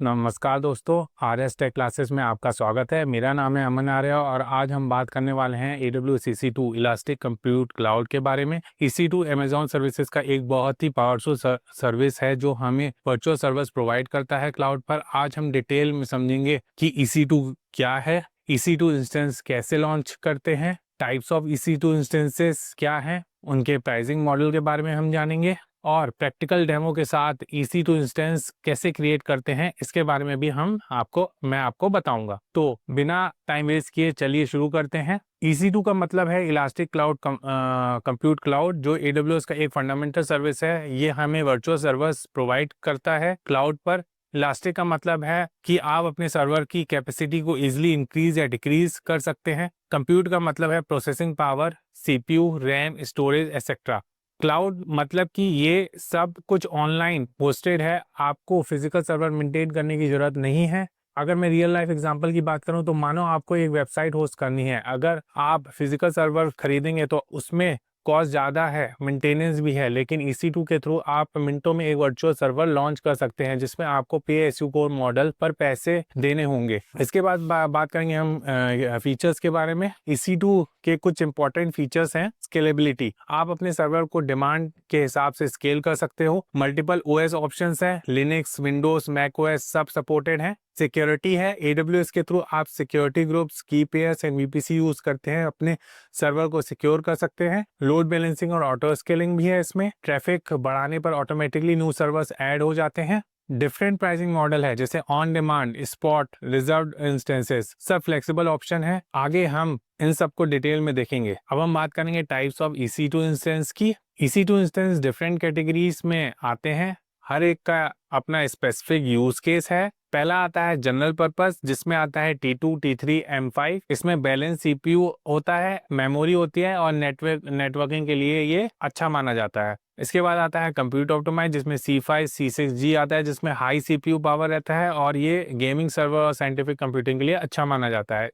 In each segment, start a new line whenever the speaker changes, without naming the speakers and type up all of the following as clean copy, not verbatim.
नमस्कार दोस्तों, R S take classes में आपका स्वागत है। मेरा नाम है अमन आर्य और आज हम बात करने वाले हैं AWS EC2 elastic compute cloud के बारे में। EC2 अमेजॉन सर्विसेज का एक बहुत ही पावरफुल सर्विस है जो हमें वर्चुअल सर्विस प्रोवाइड करता है क्लाउड पर। आज हम डिटेल में समझेंगे कि EC2 क्या है, EC2 इंस्टेंस कैसे लॉन्च करते हैं, टाइप्स ऑफ EC2 इंस्टेंसेस क्या हैं, उनके प्राइसिंग मॉडल के बारे में हम जानेंगे और प्रैक्टिकल डेमो के साथ EC2 इंस्टेंस कैसे क्रिएट करते हैं इसके बारे में भी मैं आपको बताऊंगा। तो बिना टाइम वेस्ट किए चलिए शुरू करते हैं। EC2 का मतलब है इलास्टिक क्लाउड कंप्यूट क्लाउड, जो AWS का एक फंडामेंटल सर्विस है। ये हमें वर्चुअल सर्वर्स प्रोवाइड करता है क्लाउड पर। इलास्टिक का मतलब है कि आप अपने सर्वर की कैपेसिटी को इजीली इंक्रीज या डिक्रीज कर सकते हैं। कंप्यूट का मतलब है processing power, CPU, RAM, storage etcetera. Cloud मतलब कि ये सब कुछ ऑनलाइन होस्टेड है, आपको फिजिकल सर्वर मेंटेन करने की जरूरत नहीं है। अगर मैं रियल लाइफ एग्जांपल की बात करूं तो मानो आपको एक वेबसाइट होस्ट करनी है। अगर आप फिजिकल सर्वर खरीदेंगे तो उसमें कॉस्ट ज़्यादा है, मेंटेनेंस भी है, लेकिन EC2 के थ्रू आप मिनटों में एक वर्चुअल सर्वर लॉन्च कर सकते हैं जिसमें आपको पे एज यू गो मॉडल पर पैसे देने होंगे। इसके बाद बात करेंगे हम फीचर्स के बारे में। EC2 के कुछ इंपॉर्टेंट फीचर्स हैं। स्केलेबिलिटी, आप अपने सर्वर को डिमांड के हिसाब से स्केल कर सकते हो। मल्टीपल OS ऑप्शंस हैं, लिनक्स, विंडोज, मैक OS सब सपोर्टेड है। सिक्योरिटी है, AWS के थ्रू आप सिक्योरिटी ग्रुप्स, की पेयर्स एंड VPC यूज करते हैं, अपने सर्वर को सिक्योर कर सकते हैं। लोड बैलेंसिंग और ऑटो स्केलिंग भी है इसमें। ट्रैफिक बढ़ाने पर ऑटोमेटिकली न्यू सर्वर्स ऐड हो जाते हैं। डिफरेंट प्राइसिंग मॉडल है, जैसे on demand, spot, reserved instances, सब फ्लेक्सिबल ऑप्शन है। आगे हम इन सबको डिटेल में देखेंगे। अब हम बात करेंगे टाइप्स ऑफ EC2 इंस्टेंस की। EC2 इंस्टेंस डिफरेंट कैटेगरीज में आते हैं, हर एक का अपना स्पेसिफिक यूज केस है। पहला आता है जनरल पर्पस, जिसमें आता है T2, T3, M5। इसमें बैलेंस CPU होता है, मेमोरी होती है और नेटवर्किंग के लिए ये अच्छा माना जाता है। इसके बाद आता है कंप्यूट ऑप्टिमाइज, जिसमें C5, C6G आता है, जिसमें हाई CPU पावर रहता है और ये गेमिंग सर्वर और साइंटिफिक कंप्यूटिंग के लिए अच्छा माना जाता है।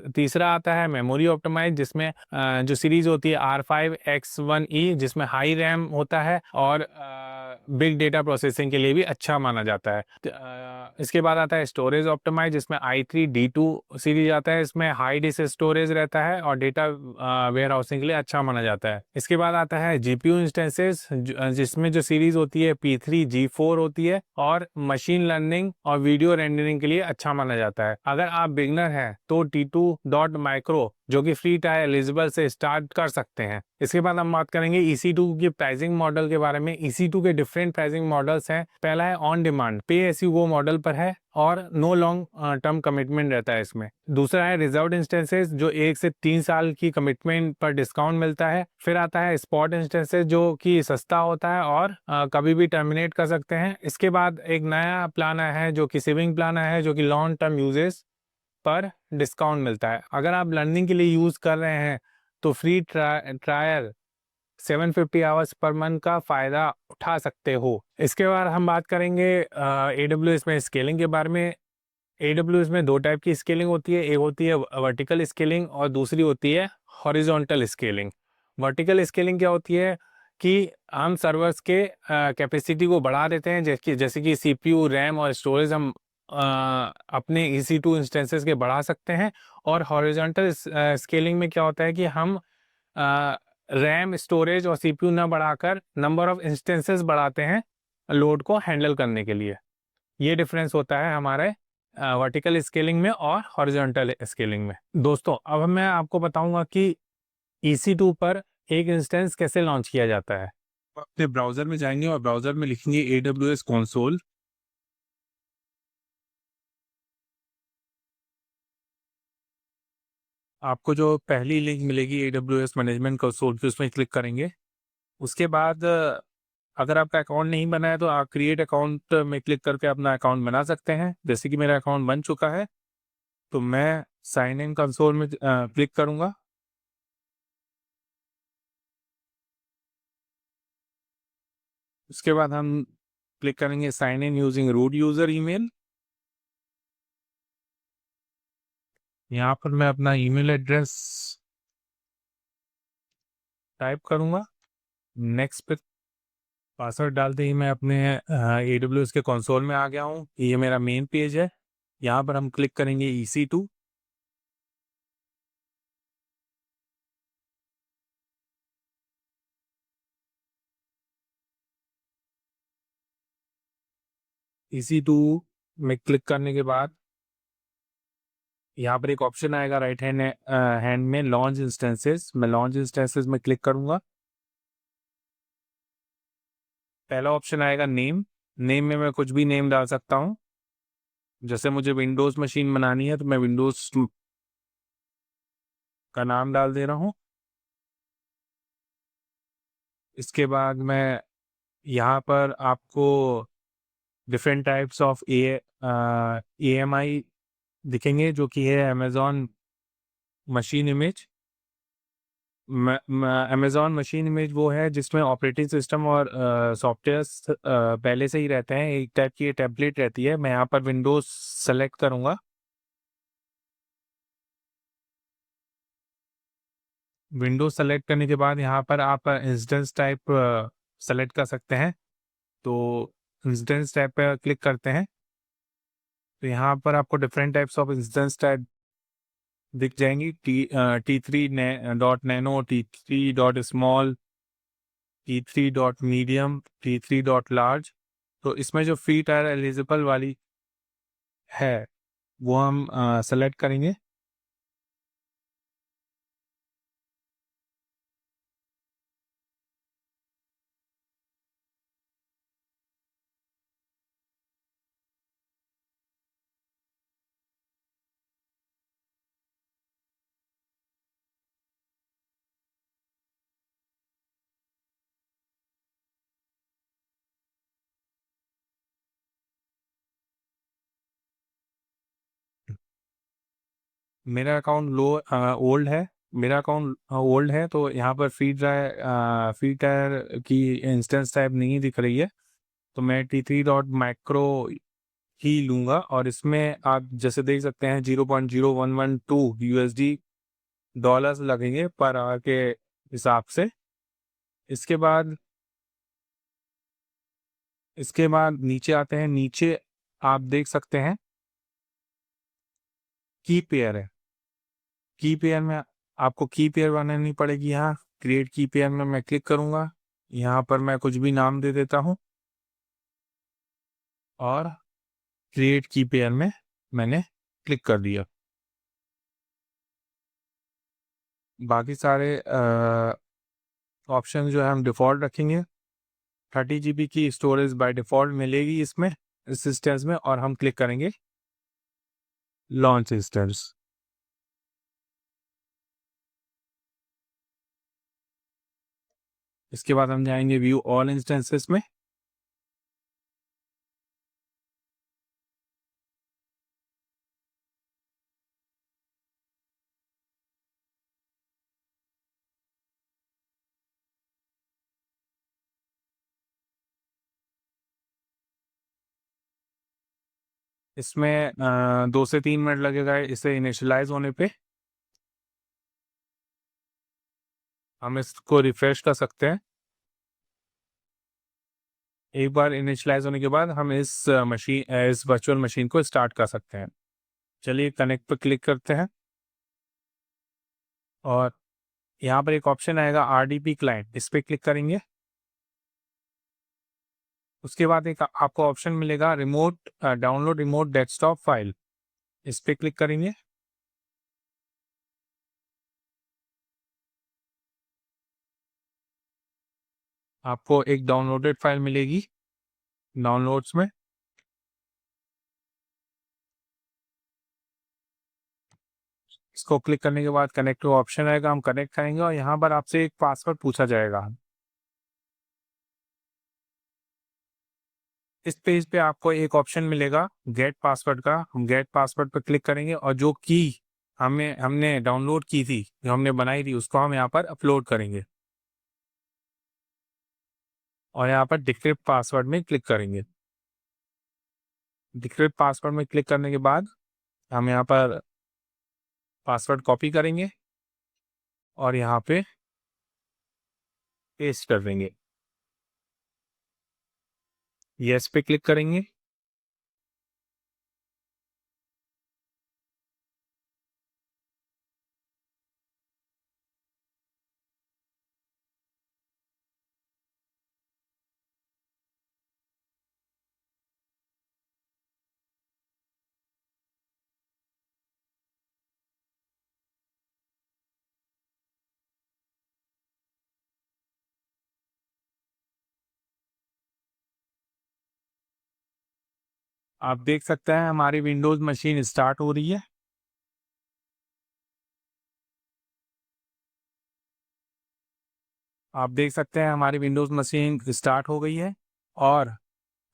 तीसरा आता है मेमोरी ऑप्टिमाइज, जिसमें जो सीरीज होती है R5X1E, जिसमें हाई रैम होता है और बिग डेटा प्रोसेसिंग के लिए भी अच्छा माना जाता है। इसके बाद आता है स्टोरेज ऑप्टिमाइज, जिसमें i3D2 सीरीज आता है, इसमें हाई डिस्क स्टोरेज रहता है और डेटा वेयर हाउसिंग के लिए अच्छा माना जाता है। इसके बाद आता है GPU इंस्टेंसेस, जिसमें जो सीरीज होती है P3G4 होती है और मशीन लर्निंग और वीडियो रेंडरिंग के लिए अच्छा माना जाता है। अगर आप बिगनर हैं तो T2.micro, जो कि फ्री ट्रायल एलिजिबल से स्टार्ट कर सकते हैं। इसके बाद हम बात करेंगे EC2 की प्राइसिंग मॉडल के बारे में। EC2 के डिफरेंट प्राइसिंग मॉडल्स हैं। पहला है ऑन डिमांड, पे एज यू गो मॉडल पर है और नो लॉन्ग टर्म कमिटमेंट रहता है इसमें। दूसरा है रिजर्व्ड इंस्टेंसेस, जो 1 से 3 साल की कमिटमेंट पर डिस्काउंट मिलता है। फिर आता है स्पॉट इंस्टेंसेस, जो कि सस्ता होता है और कभी भी टर्मिनेट कर सकते हैं। इसके बाद एक नया प्लान आया है जो कि सेविंग प्लान आया है, जो कि लॉन्ग टर्म यूजेस पर डिस्काउंट मिलता है। अगर आप लर्निंग के लिए यूज कर रहे हैं तो free trial 750 hours per month का फायदा उठा सकते हो। इसके बाद हम बात करेंगे AWS में स्केलिंग के बारे में। AWS में दो टाइप की स्केलिंग होती है, एक होती है वर्टिकल स्केलिंग और दूसरी होती है हॉरिजॉन्टल स्केलिंग। वर्टिकल स्केलिंग क्या होती है कि हम सर्वर्स के कैपेसिटी को बढ़ा देते हैं, जैसे कि CPU, रैम और स्टोरेज हम अपने EC2 इंस्टेंसेस के बढ़ा सकते हैं। और हॉरिजॉन्टल स्केलिंग में क्या होता है कि हम रैम, स्टोरेज और CPU ना बढ़ाकर नंबर ऑफ इंस्टेंसेस बढ़ाते हैं लोड को हैंडल करने के लिए। ये डिफरेंस होता है हमारे वर्टिकल स्केलिंग में और हॉरिजॉन्टल स्केलिंग में। दोस्तों, अब मैं आपको बताऊंगा कि EC2 पर एक इंस्टेंस कैसे लॉन्च किया जाता है।
आप अपने ब्राउजर में जाएंगे और ब्राउजर में लिखेंगे AWS कंसोल। आपको जो पहली लिंक मिलेगी AWS मैनेजमेंट कंसोल की, उसमें क्लिक करेंगे। उसके बाद अगर आपका अकाउंट नहीं बना है तो आप क्रिएट अकाउंट में क्लिक करके अपना अकाउंट बना सकते हैं। जैसे कि मेरा अकाउंट बन चुका है तो मैं साइन इन कंसोल में क्लिक करूंगा। उसके बाद हम क्लिक करेंगे sign in using root user email. यहाँ पर मैं अपना ईमेल एड्रेस टाइप करूंगा, नेक्स्ट पे पासवर्ड डालते ही मैं अपने AWS के कंसोल में आ गया हूँ। ये मेरा मेन पेज है। यहाँ पर हम क्लिक करेंगे EC2। EC2 में क्लिक करने के बाद यहाँ पर एक ऑप्शन आएगा राइट हैंड हैंड में लॉन्च इंस्टेंसेस। मैं लॉन्च इंस्टेंसेस में क्लिक करूंगा। पहला ऑप्शन आएगा नेम। नेम में मैं कुछ भी नेम डाल सकता हूँ। जैसे मुझे विंडोज मशीन बनानी है तो मैं विंडोज का नाम डाल दे रहा हूँ। इसके बाद मैं यहाँ पर आपको डिफरेंट टाइप्स ऑफ AMI दिखेंगे, जो कि है Amazon machine image. Amazon machine image वो है जिसमें ऑपरेटिंग सिस्टम और सॉफ्टवेयर्स पहले से ही रहते हैं। एक टाइप की टेम्पलेट रहती है। मैं यहाँ पर विंडोज सेलेक्ट करूँगा। विंडोज सेलेक्ट करने के बाद यहाँ पर आप इंस्टेंस टाइप सेलेक्ट कर सकते हैं। तो इंस्टेंस टाइप पर क्लिक करते हैं तो यहाँ पर आपको different types of instance type दिख जाएंगी। T3 dot nano, T3 dot small, T3 dot medium, T3 dot large. तो इसमें जो फ्री टायर एलिजिबल वाली है वो हम सेलेक्ट करेंगे। मेरा अकाउंट ओल्ड है। मेरा अकाउंट ओल्ड है तो यहाँ पर फ्री टायर की इंस्टेंस टाइप नहीं दिख रही है। तो मैं T3 डॉट माइक्रो ही लूँगा और इसमें आप जैसे देख सकते हैं 0.0112 USD डॉलर्स लगेंगे पर आवर के हिसाब से। इसके बाद नीचे आते हैं। नीचे आप देख सकते हैं की पेयर है। की पेयर में आपको की पेयर बनानी पड़ेगी। यहाँ क्रिएट की पेयर में मैं क्लिक करूँगा। यहाँ पर मैं कुछ भी नाम दे देता हूँ और क्रिएट की पेयर में मैंने क्लिक कर दिया। बाकी सारे ऑप्शन जो है हम डिफ़ॉल्ट रखेंगे। 30 GB की स्टोरेज बाय डिफ़ॉल्ट मिलेगी इसमें, इस इंस्टेंस में। और हम क्लिक करेंगे लॉन्च इंस्टेंस। इसके बाद हम जाएंगे व्यू ऑल इंस्टेंसेस में। इसमें 2 से 3 मिनट लगेगा इसे इनिशियलाइज होने पे। हम इसको रिफ्रेश कर सकते हैं। एक बार इनिशियलाइज होने के बाद हम इस वर्चुअल मशीन को स्टार्ट कर सकते हैं। चलिए कनेक्ट पर क्लिक करते हैं और यहाँ पर एक ऑप्शन आएगा RDP क्लाइंट, इस पर क्लिक करेंगे। उसके बाद एक आपको ऑप्शन मिलेगा डाउनलोड रिमोट डेस्कटॉप फाइल, इस पर क्लिक करेंगे। आपको एक डाउनलोडेड फाइल मिलेगी डाउनलोड्स में। इसको क्लिक करने के बाद कनेक्ट टू ऑप्शन आएगा, हम कनेक्ट करेंगे और यहाँ पर आपसे एक पासवर्ड पूछा जाएगा। इस पेज पे आपको एक ऑप्शन मिलेगा गेट पासवर्ड का। हम गेट पासवर्ड पर क्लिक करेंगे और जो की हमने डाउनलोड की थी, जो हमने बनाई थी, उसको हम यहाँ पर अपलोड करेंगे और यहाँ पर डिक्रिप्ट पासवर्ड में क्लिक करेंगे। डिक्रिप्ट पासवर्ड में क्लिक करने के बाद हम यहाँ पर पासवर्ड कॉपी करेंगे और यहाँ पे पेस्ट कर देंगे। यस पे क्लिक करेंगे। आप देख सकते हैं हमारी विंडोज मशीन स्टार्ट हो रही है। आप देख सकते हैं हमारी विंडोज मशीन स्टार्ट हो गई है और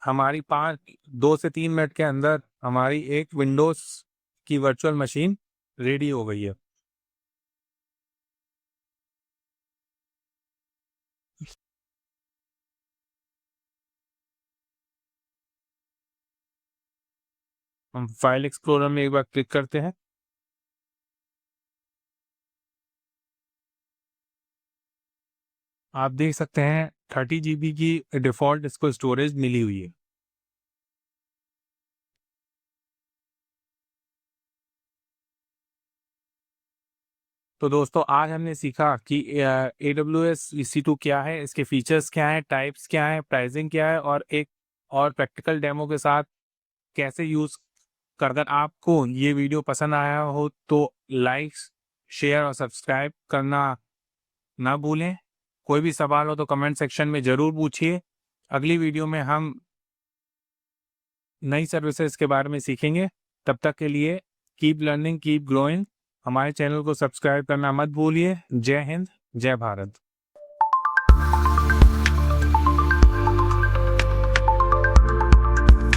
हमारी 2 से 3 मिनट के अंदर हमारी एक विंडोज की वर्चुअल मशीन रेडी हो गई है। हम फाइल एक्सप्लोरर में एक बार क्लिक करते हैं। आप देख सकते हैं 30 GB की डिफ़ॉल्ट इसको स्टोरेज मिली हुई है। तो दोस्तों आज हमने सीखा कि AWS EC2 क्या है, इसके फीचर्स क्या हैं, टाइप्स क्या हैं, प्राइसिंग क्या है और एक और प्रैक्टिकल डेमो के साथ कैसे यूज़ कर। अगर आपको ये वीडियो पसंद आया हो तो लाइक, शेयर और सब्सक्राइब करना ना भूलें। कोई भी सवाल हो तो कमेंट सेक्शन में ज़रूर पूछिए। अगली वीडियो में हम नई सर्विसेज के बारे में सीखेंगे। तब तक के लिए कीप लर्निंग, कीप ग्रोइंग। हमारे चैनल को सब्सक्राइब करना मत भूलिए। जय हिंद, जय भारत।